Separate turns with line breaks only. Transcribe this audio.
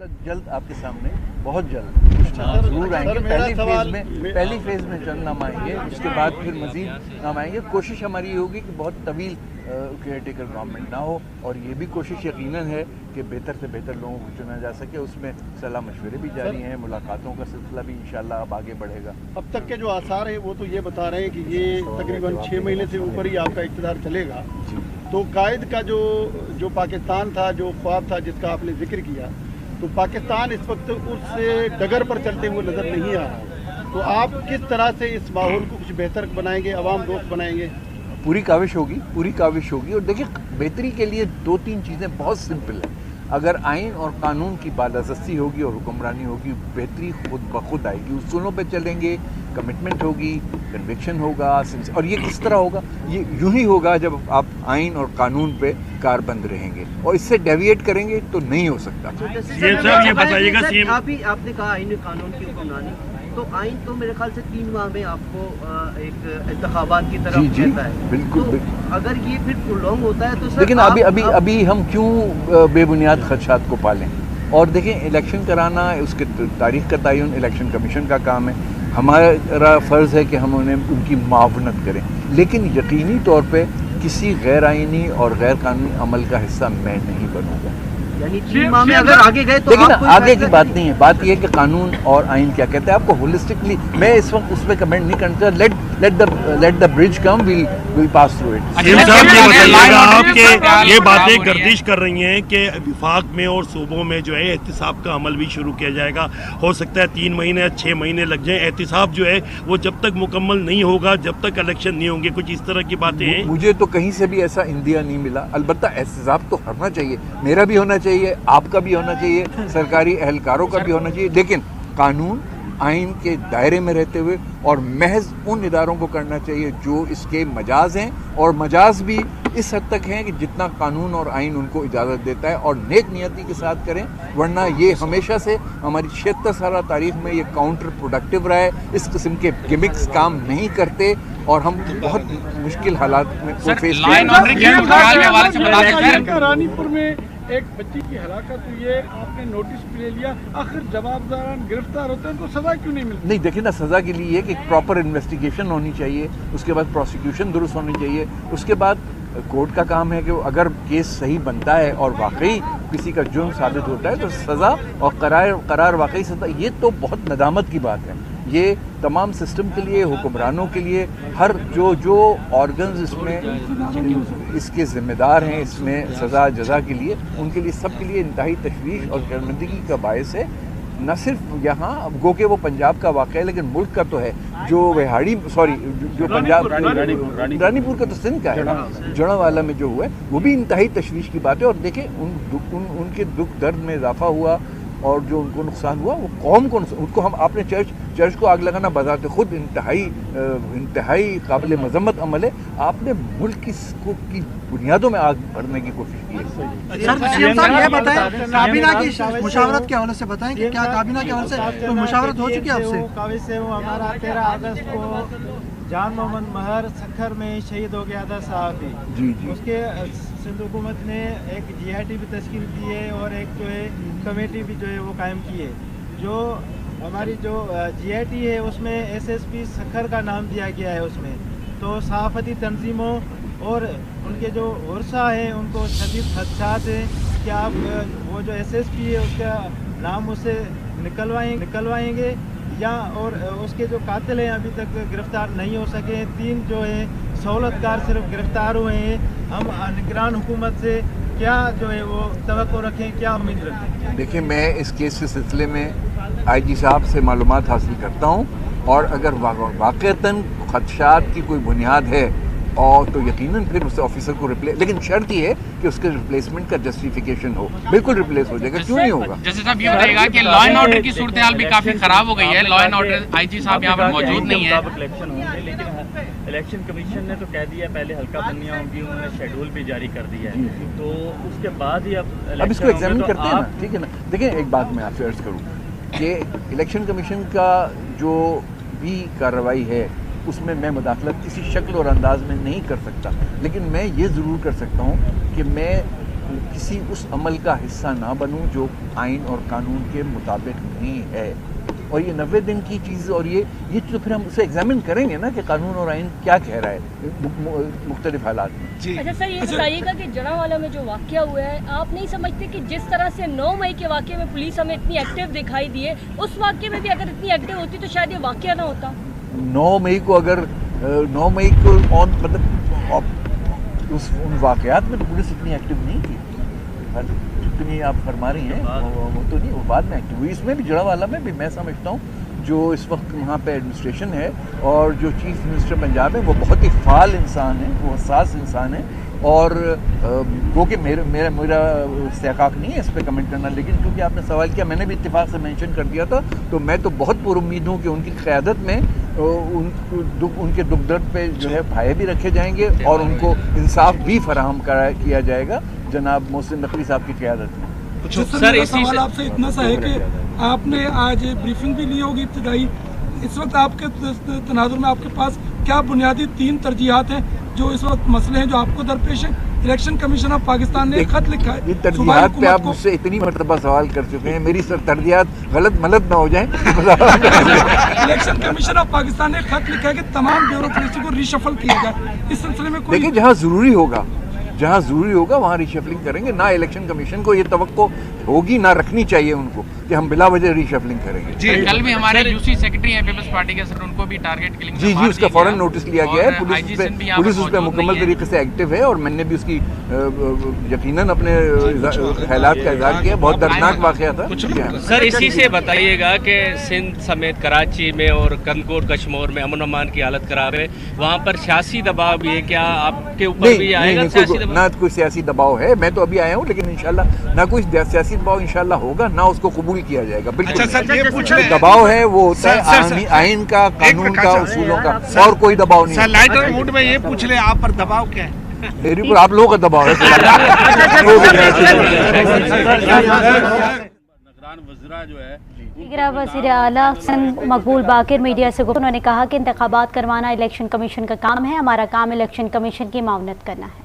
जल्द आपके सामने बहुत जल्द जरूर आएंगे। पहली फेज में चंद नाम आएंगे, उसके बाद फिर मजीद नाम आएंगे। कोशिश हमारी होगी कि बहुत तवील केयर टेकर गवर्नमेंट ना हो, और ये भी कोशिश यकीनन है कि बेहतर से बेहतर लोगों को चुना जा सके। उसमें सलाह मशवरे भी जारी हैं, मुलाकातों का सिलसिला भी इंशाल्लाह अब आगे बढ़ेगा।
अब तक के जो आसार है वो तो ये बता रहे हैं कि ये तकरीबन 6 महीने से ऊपर ही आपका इक़्तिदार चलेगा। तो कायद का जो पाकिस्तान था, जो ख्वाब था जिसका आपने जिक्र किया, तो पाकिस्तान इस वक्त उस डगर पर चलते हुए नज़र नहीं आ रहा। तो आप किस तरह से इस माहौल को कुछ बेहतर बनाएंगे, अवाम दोस्त बनाएंगे?
पूरी काविश होगी। और देखिए, बेहतरी के लिए 2-3 चीज़ें बहुत सिंपल हैं। अगर आइन और कानून की बालादस्ती होगी और हुक्मरानी होगी, बेहतरी खुद ब खुद आएगी। उसूलों पे चलेंगे, कमिटमेंट होगी, कन्विक्शन होगा। और ये किस तरह होगा? ये यूं ही होगा जब आप आइन और कानून पे कारबंद रहेंगे, और इससे डेविएट करेंगे तो नहीं हो सकता।
ये बताइएगा,
आपने कहा आइन कानून की हुक्मरानी, तो आइन तो मेरे ख्याल से 3 माह में आपको एक इंतखाबात की तरफ कहता है।
बिल्कुल,
तो अगर ये फिर प्रोलॉन्ग होता है तो सर,
लेकिन अभी हम क्यों बेबुनियाद खदशात को पालें? और देखें, इलेक्शन कराना, उसके तारीख का तयन इलेक्शन कमीशन का काम है। हमारा फ़र्ज़ है कि हम उनकी मुआवनत करें, लेकिन यकीनी तौर पे किसी गैर आइनी और गैर कानूनी अमल का हिस्सा मैं नहीं बनूँगा।
यानी 3 माह में अगर आगे गए तो
लेकिन आगे की बात नहीं है, बात यह है कि कानून और आइन क्या कहते हैं। आपको होलिस्टिकली, मैं इस वक्त उस पर कमेंट नहीं करना चाहता। Let the bridge come, will pass through it.
ये बातें गर्दिश कर रही हैं कि विफाक में और सूबों में जो है एहतिसाब का अमल भी शुरू किया जाएगा। हो सकता है 3 महीने या 6 महीने लग जाए। एहतिसाब जो है वो जब तक मुकम्मल नहीं होगा, जब तक इलेक्शन नहीं होंगे, कुछ इस तरह की बातें हैं।
मुझे तो कहीं से भी ऐसा इंदिया नहीं मिला। अलबत्ता एहतिसाब तो होना चाहिए, मेरा भी होना चाहिए, आपका भी होना चाहिए, सरकारी एहलकारों का भी होना चाहिए, लेकिन कानून आइन के दायरे में रहते हुए, और महज उन इदारों को करना चाहिए जो इसके मजाज हैं, और मजाज भी इस हद तक हैं कि जितना कानून और आइन उनको इजाज़त देता है, और नेक नियति के साथ करें। वरना ये हमेशा से हमारी 76 साल तारीख में ये काउंटर प्रोडक्टिव रहा है। इस किस्म के गिमिक्स काम नहीं करते, और हम बहुत मुश्किल हालात में फेस
रानीपुर में एक बच्ची की हलाकत हुई है, आपने नोटिस भी ले लिया, आखिर जवाबदारान गिरफ्तार होते हैं तो सजा क्यों नहीं मिलती?
नहीं, देखिए ना, सज़ा के लिए कि प्रॉपर इन्वेस्टिगेशन होनी चाहिए, उसके बाद प्रोसिक्यूशन दुरुस्त होनी चाहिए, उसके बाद कोर्ट का काम है कि अगर केस सही बनता है और वाकई किसी का जुर्म साबित होता है तो सज़ा और करार वाकई सज़ा। ये तो बहुत नदामत की बात है। ये तमाम सिस्टम के लिए, हुक्मरानों के लिए, हर जो ऑर्गन्स इसमें इसके ज़िम्मेदार हैं, इसमें सज़ा जज़ा के लिए, उनके लिए, सब के लिए इंतहाई तशवीश और शर्मिंदगी का बायस है। न सिर्फ यहाँ, गो के वो पंजाब का वाक़ है, लेकिन मुल्क का तो है। जो जो पंजाब रानीपुर का तो सिंध का है ना, जड़ावाला में जो हुआ है, वो भी इंतहाई तशवीश की बात है। और देखें, उनके दुख दर्द में इजाफा हुआ, और जो उनको नुकसान हुआ वो कौम को, उनको हम, आपने चर्च को आग लगाना बजाते खुद इंतहाई काबिल मजम्मत अमल है। आपने मुल्क की बुनियादों में आग भरने की कोशिश की है।
सर सीएम साहब ये बताएं, काबीना की मुशावरत के हवाले से बताएं कि क्या काबीना के हवाले से तो मुशावरत हो चुकी है आपसे?
काबिज से वो हमारा 13 अगस्त को जान मोहम्मद महर सखर में शहीद हो गया था साहबी।
जी।
उसके सिंध हुकूमत ने एक GIT भी तश्कील की है, और एक जो है कमेटी भी जो है वो कायम की है। जो हमारी जो GIT है उसमें SSP सखर का नाम दिया गया है उसमें। तो सहाफ़ती तंजीमों और उनके जो वर्षा हैं उनको शदीद खदशात हैं कि आप वो जो SSP है उसका नाम उससे निकलवाएंगे या, और उसके जो कातिल हैं अभी तक गिरफ्तार नहीं हो सके। 3 जो है सहूलतकार सिर्फ गिरफ्तार हुए हैं। हम निगरान हुकूमत से क्या जो है वो तवक्को रखें, क्या उम्मीद रखें?
देखिए, मैं इस केस के सिलसिले में IG साहब से मालूमात हासिल करता हूँ, और अगर वाक़तन खदशात की कोई बुनियाद है और तो यकीनन फिर उस ऑफिसर को रिप्लेस, लेकिन शर्त ये है कि उसके रिप्लेसमेंट का जस्टिफिकेशन हो। बिल्कुल रिप्लेस हो जाएगा, क्यों नहीं होगा?
जैसे साहब ये बताइएगा कि लॉ एंड ऑर्डर की सूरत हाल भी काफी खराब हो गई है। लॉ एंड ऑर्डर IG साहब यहाँ पर मौजूद नहीं है।
इलेक्शन होंगे, लेकिन इलेक्शन कमीशन ने तो कह दिया पहले हल्का बंदियाँ होंगी, उन्होंने शेड्यूल भी जारी कर दिया है, तो उसके बाद ही अब
इसको एग्जामिन करते हैं ना, ठीक है ना। देखिए, एक बात मैं आपसे अर्ज करूँ कि इलेक्शन कमीशन का जो भी कार्रवाई है उसमें मैं मुदाखलत किसी शक्ल और अंदाज में नहीं कर सकता, लेकिन मैं ये ज़रूर कर सकता हूँ कि मैं किसी उस अमल का हिस्सा ना बनूं जो आइन और कानून के मुताबिक नहीं है। और ये 90 दिन की चीज़, और ये तो फिर हम उसे एग्जामिन करेंगे ना कि कानून और आइन क्या कह रहा है मुख्तलिफ हालात में।
अच्छा सर, ये बताइएगा कि जड़ावाला में जो वाक़या हुआ है, आप नहीं समझते कि जिस तरह से 9 मई के वाक़ये में पुलिस हमें इतनी एक्टिव दिखाई दी है, उस वाक़ये में भी अगर इतनी एक्टिव होती तो शायद ये वाक़या ना होता?
9 मई को अगर 9 मई को मतलब उन वाक़यात में तो पुलिस इतनी एक्टिव नहीं थी जितनी आप फरमा रही हैं, वो तो नहीं, वो बाद में एक्टिव हुई। इसमें भी जड़ावाला में भी मैं समझता हूँ जो इस वक्त वहाँ पे एडमिनिस्ट्रेशन है और जो चीफ मिनिस्टर पंजाब है वो बहुत ही फाल इंसान है, वो हसास इंसान है। और वो कि मेरा इस्तेकाक नहीं है इस पर कमेंट करना, लेकिन क्योंकि आपने सवाल किया, मैंने भी इत्तेफाक से मेंशन कर दिया था, तो मैं तो बहुत पुरुम्मीद हूँ कि उनकी क़यादत में उनके दुख दर्द पे जो है भाई भी रखे जाएंगे और उनको इंसाफ भी फराहम किया जाएगा जनाब मोहसिन नकवी साहब की क़यादत में।
सर इसी सवाल आपसे इतना सा है कि आपने आज ब्रीफिंग भी ली होगी इब्तिदाई, इस वक्त आपके तनाजुर में आपके पास क्या बुनियादी 3 तरजीहात हैं जो इस वक्त मसले हैं जो आपको दरपेश है? इलेक्शन कमीशन ऑफ पाकिस्तान ने खत लिखा है,
ये तरजीहात पे आप मुझसे इतनी मरतबा सवाल कर चुके हैं, मेरी सर तरजीहात गलत मलत ना हो जाए।
इलेक्शन कमीशन ऑफ पाकिस्तान ने खत लिखा है कि तमाम ब्यूरोक्रेसी को रिशफल किया जाए, इस सिलसिले में
देखिए जहाँ ज़रूरी होगा वहाँ रिशफलिंग करेंगे। ना इलेक्शन कमीशन को ये तवक्को होगी, ना रखनी चाहिए उनको कि हम बिला वजह रिशफलिंग करेंगे।
जी, कल भी हमारे यूसी सेक्रेटरी हैं पीपल्स पार्टी के, सर उनको भी टारगेट किलिंग
जी उसका फौरन नोटिस लिया गया है। पुलिस उस पर मुकम्मल तरीके से एक्टिव है और मैंने भी उसकी यकीनन अपने ख्यालात का इज़हार किया। बहुत दर्दनाक वाक़या था।
सर इसी से बताइएगा कि सिंध समेत कराची में और कंदकोट कश्मीर में अमन अमान की हालत खराब है, वहाँ पर सियासी दबाव भी है, क्या आपके ऊपर भी आएगा सियासी दबाव?
ना कोई सियासी दबाव है, मैं तो अभी आया हूँ, लेकिन इंशाल्लाह ना कोई सियासी दबाव इंशाल्लाह होगा, ना उसको कबूल किया जाएगा। बिल्कुल दबाव है वो होता है आइन का, कानून का, उसूलों का, और कोई दबाव नहीं।
लाइटर मूड में ये पूछ ले आप पर दबाव क्या है?
मेरे ऊपर आप लोगों का दबाव है।
वज़ीर आला सिंध मकबूल बाकिर मीडिया से उन्होंने कहा कि इंतखाबात करवाना इलेक्शन कमीशन का काम है, हमारा काम इलेक्शन कमीशन की मावनत करना है।